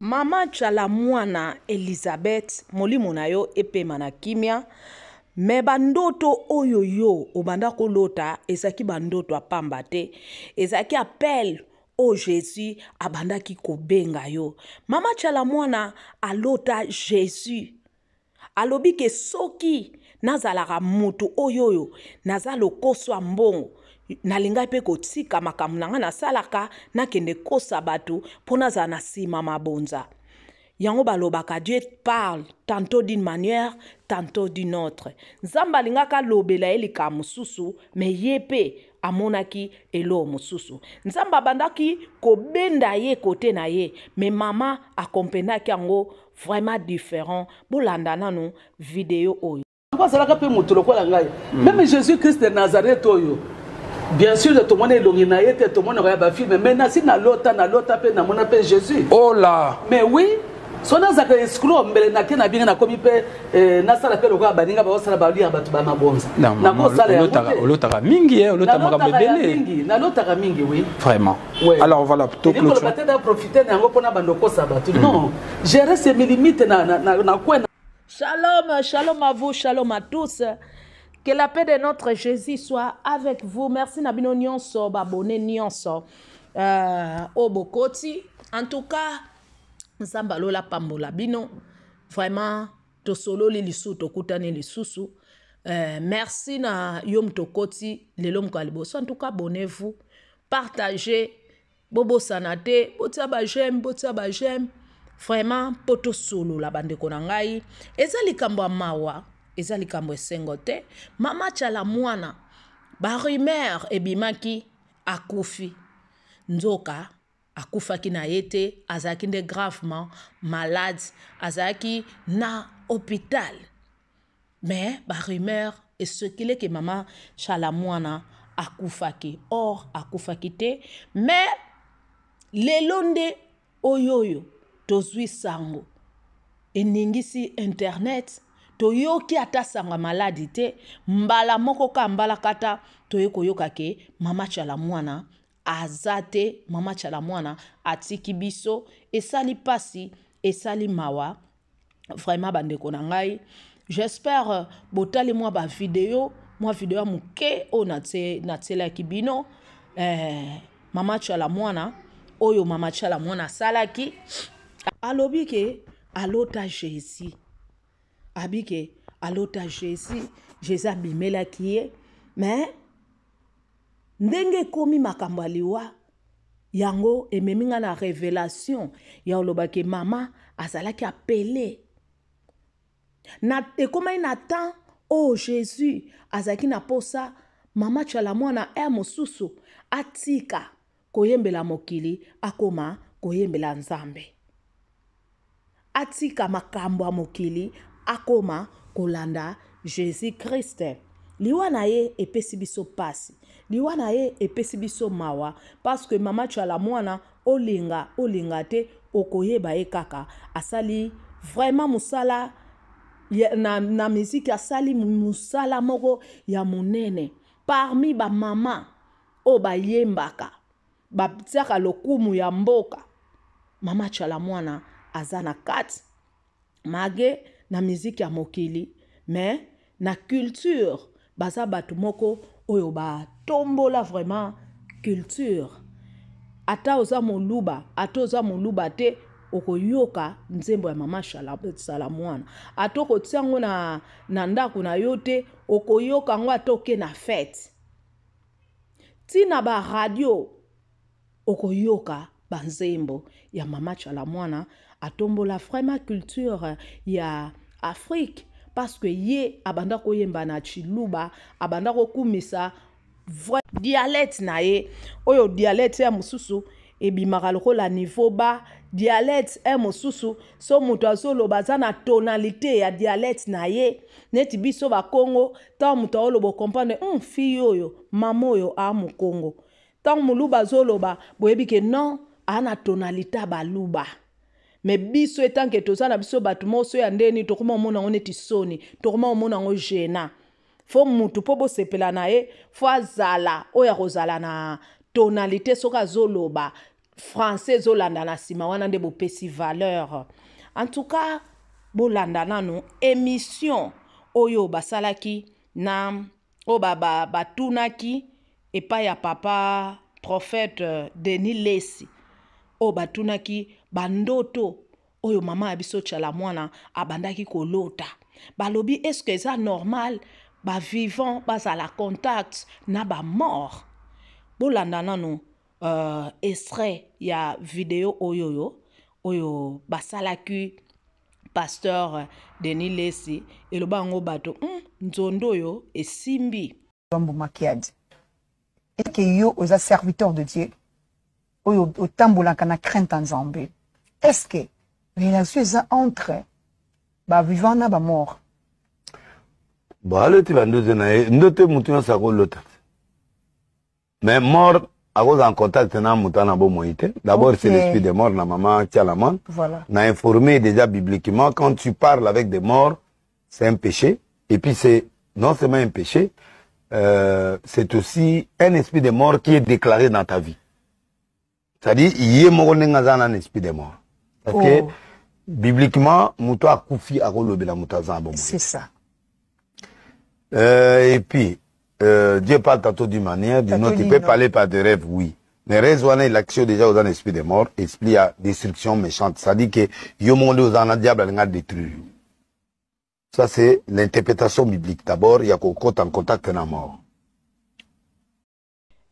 Mama chala mwana Elizabeth molimo na yo epema na kimia me bandoto oyo yo obanda kolota ezaki bandoto apamba te ezaki appel o Jésus abandaki kobenga yo. Mama chala mwana alota Jésus alobi ke soki nazalaka mutu oyoyo naza lokoso mbongo nalinga pe kotika makambo nanga nasalaka nakende kosa batu pona za na sima mabonza. Yango balobaka Dieu parle tantôt d'une manière tantôt d'une autre. Nzamba lingaka lobela elika mususu me yepe amonaki elo mususu. Nzamba bandaki kobenda ye kote na ye me mama akompendaki yango vraiment différent. Bolanda nanu vidéo oyo. Même Jésus-Christ de Nazareth oyo. Bien sûr, tout le monde est longué na yete, tout le monde regarde film, mais na si na lota pe na mona pe Jésus. Oh là. Mais oui, so na zaka escroc mbele na ke na binga na komi pe na sala pe lokwa baninga ba sala ba lia ba ba mabonza. Na ko sala ya olotaka mingi olotaka mabebele. Na lotaka mingi oui. Vraiment. Ouais. Alors voilà, tout le monde peut profiter na ngo pona bandoko sabatu. Non, gérer ses limites na quoi. Shalom, shalom à vous, shalom à tous. Que la paix de notre Jésus soit avec vous. Merci Nabino Nyonso, Babone Nyonso, Obokoti. En tout cas, Zambalo la Pambola Bino. Vraiment, to solo li lisu, to kutane li susu. Merci na Yom Tokoti, le lom kaliboso. En tout cas, abonnez-vous, partagez, bobo sanate, botia ba j'aime. Vraiment, poto solo la bande konangai. Ezali kambwa mawa. Ezali kambo sengote mama chala mwana ba rumeur ebimaki akufi nzoka akufaki na yete azaki nde gravement malade azaki na hôpital mais ba rumeur esekile ke mama chala mwana akufaki or akufaki te mais lelonde oyoyo tozwi sango eningisi internet toyoki atasanga maladi te mbala moko ka mbala kata toyeko yoka ke mama chala mwana azate mama chala mwana atiki biso esali pasi esali mawa vraiment bandeko na ngai j'espère botali moi ba vidéo muke o natela kibino mama chala mwana oyo mama chala mwana salaki alobi ke alota Jésus abike alota Jésus abimela kiye mais ndenge komi makambo aliwa yango ememinga na révélation ya olobake mama azalaki appelé na ekoma ina temps oh Jésus azaki na posa mama chala mwana mosusu atika koyembela mokili akoma koyembela Nzambe atika makambo mokili akoma kolanda Jésus Christ. Liwa na ye epesi biso pasi. Liwa na ye epesi biso mawa. Parce que mama chala mwana olinga te okoyeba ye kaka. Asali vraiment musala na musique asali musala moko ya munene. Parmi ba mama o ba yembaka. Ba tiaka lokumu ya mboka. Mama chala mwana azana kat. Mage na musique ya mokili mais na culture baza batu moko oyo ba tombola vraiment culture ata oza moluba te okoyoka nzembo ya mama chala mwana atoko tiango na ndako na yote okoyoka ngo atoke na fête tina ba radio okoyoka banzembo ya mama chala mwana atombola vraiment culture ya Afrique parce que ye abanda koyemba na chiluba abanda kokumisa dialecte na ye oyo dialecte ya mususu ebimaka lokola niveau ba dialecte mususu so mutu azoloba za na tonalité ya dialecte na ye neti biso ba Congo ta mutu olobo comprendre fille oyo mama oyo a mu Congo ta muluba azoloba boyebi ke non ana tonalité baluba mais biso etanke tozana biso batu moso ya ndeni tokoma omona ngo neti soni tokoma omona ngo gena fo mutu po bo sepela na ye fo azala oya kozala na tonalité soka zoloba français zolanda na sima wana nde bopesi valeur. En tout cas, bolanda nanu émission oyo basalaki na o batunaki epai ya papa prophète Denis Lesi o batunaki bandoto oyo mama ya biso tchala mwana abandaki kolota. Balobi est-ce que ça normal ba vivant bazala contact na ba mort. Bolanda nanu extrait ya vidéo oyo basalaki pasteur Denis Lesi et le bango bato nzondo yo esimbi Dombo Makiad. Et que yo aux serviteurs de Dieu oyo otambola kana crainte en Zambie. Est-ce que relation entre ba vivant na ba mort? Bah le tu vas ndote mutuna sako lota. Mais mort à cause en contact na mutana bo moïté. D'abord c'est l'esprit des morts na maman Tialaman. Voilà. On a informé déjà bibliquement quand tu parles avec des morts, c'est un péché et puis c'est non seulement un péché, c'est aussi un esprit de mort qui est déclaré dans ta vie. C'est-à-dire il y a un esprit de mort. Parce que bibliquement muto akufi akolobela mutaza bon. C'est ça. Et puis Dieu parle tantôt d'une manière, d'une autre. Il peut parler par des rêves, oui. Mais rêves, on a l'action déjà aux esprit des morts, esprit à destruction méchante. Ça dit que yomonde aux en diable a détruit. Ça c'est l'interprétation biblique. D'abord, il y a qu'au côté en contact avec la mort.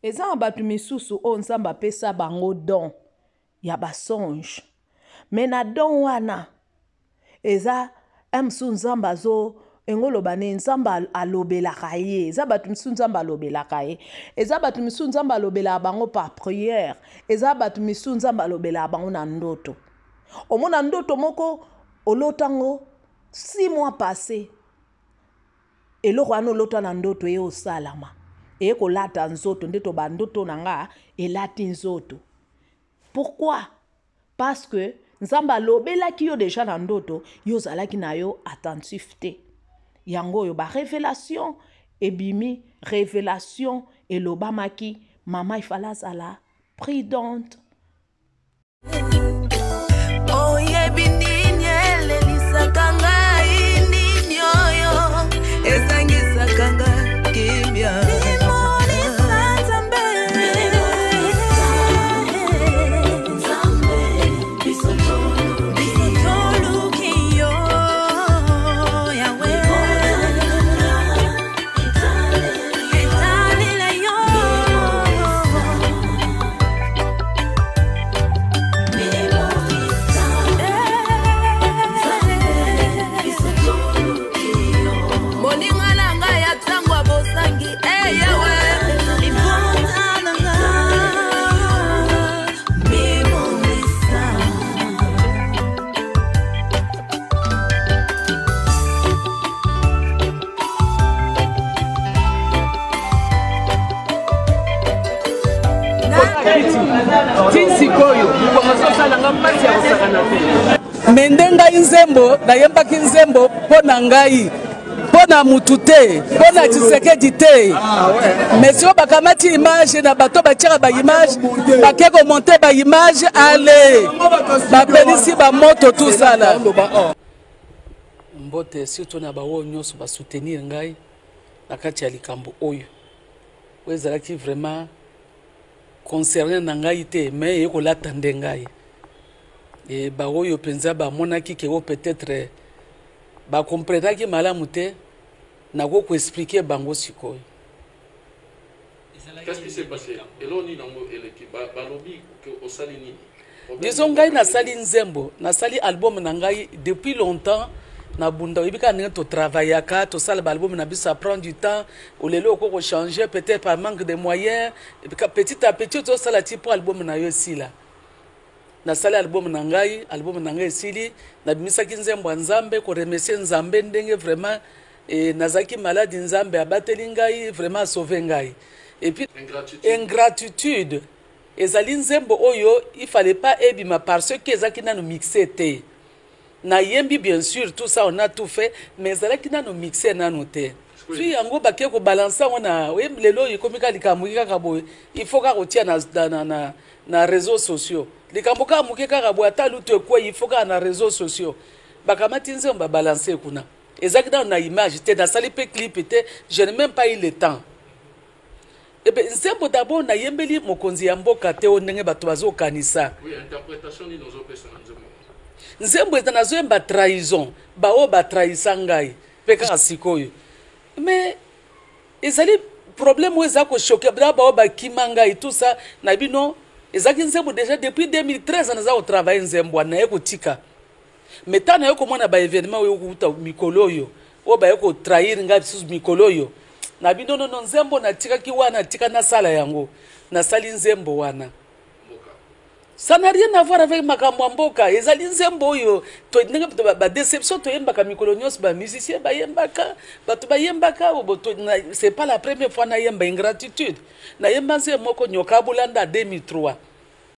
Et ça en batu misusu on samba pesa bango don ya ba songe. Mais na don wana eza amsu nzamba zo engolo bane nzamba alobela kaye eza batu misu nzamba alobela kaye eza batu misu nzamba alobela bango par prière eza batu misu nzamba alobela bango na ndoto omona ndoto moko olotango 6 mois passés eloko wana olota na ndoto ye osalama eye kolata nzoto ndeto bandoto nanga elati nzoto. Pourquoi? Parce que nzamba alobelaki yo déjà na ndoto yo zalaki na yo attentif te. Yango yo ba révélation ebimi révélation et lobamaki mama ifala zala prudente. Oh yebinye lelisa kanga ininyoyo esangisa kanga kimya. Mendenga inzembo na yemba kinzembo pona ngai pona mutute pona Tshisekedi te. Monsieur bakamati image na bato bachira ba image bakeko monter ba image ale ba pelisi ba moto tout ça là. Mbote surtout na ba wo nyoso ba soutenir ngai na kati ya likambo oyo. Wezalaki vraiment concerné na ngai te mais yeko latande ngai. Et ba oyo penza ba monaki ke peut-être ba comprendre ki malamu te na ko expliquer bango sikoyo. Qu'est-ce qui s'est passé? Eloni nango eleki ba lobi que osalini. Disons ngai na sali nzembo, na sali album na ngai depuis longtemps na bunda ibika ninga to travaillaka to sala album na biso ça prend du temps ou lelo ko changer peut-être par manque de moyens petit à petit to sala type album na yo si là. Na sala album na ngai sili na bimisaki nzembo nzambe ko remercier nzambe ndenge vraiment et nazaki malade nzambe abateli ngai vraiment sauver ngai et puis ingratitude ezali nzembo oyo il fallait pas ebima parce que ezaki na no mixer te na yembi bien sûr tout ça on a tout fait mais ezalaki na no mixer na no te puis yango baké ko balancer on a lelo yikomika likamwika kabo il faut ka rotia na na réseaux sociaux likambo kaka moke kaka boye ata lutu ekwei il faut kaka na réseaux sociaux bakamati nzembo babalanse kuna ezalaki nano na image te nasali mpe clip te je n'ai même pas eu le temps ebe nzembo d'abord nayembeli mokonzi ya mboka te o ndenge bato bazokanisa nzembo eza nazoyemba trahison bao batrahisa ngai mpe kaka sikoyo mais ezali problème oyo eza koshoke bao bakima ngai tout ça na bino ezalaki nzembo déjà depuis 2013 naza kotravaille nzembo wana naye kotika mais ntango naye komona baévénement oyo kokuta mikolo oyo oyo baye kotrahir ngai bisusu mikolo oyo na bino nono nzembo natikaki wana natika nasala yango nasali nzembo wana ça n'a rien à voir avec makambo ya mboka ezali nzembo oyo ndenge badéception toyembaka mikolo nyonso bamusicien bayembaka bato bayembaka c'est pas la première fois nayemba ingratitude nayemba nzembo moko nyoka bolanda 2003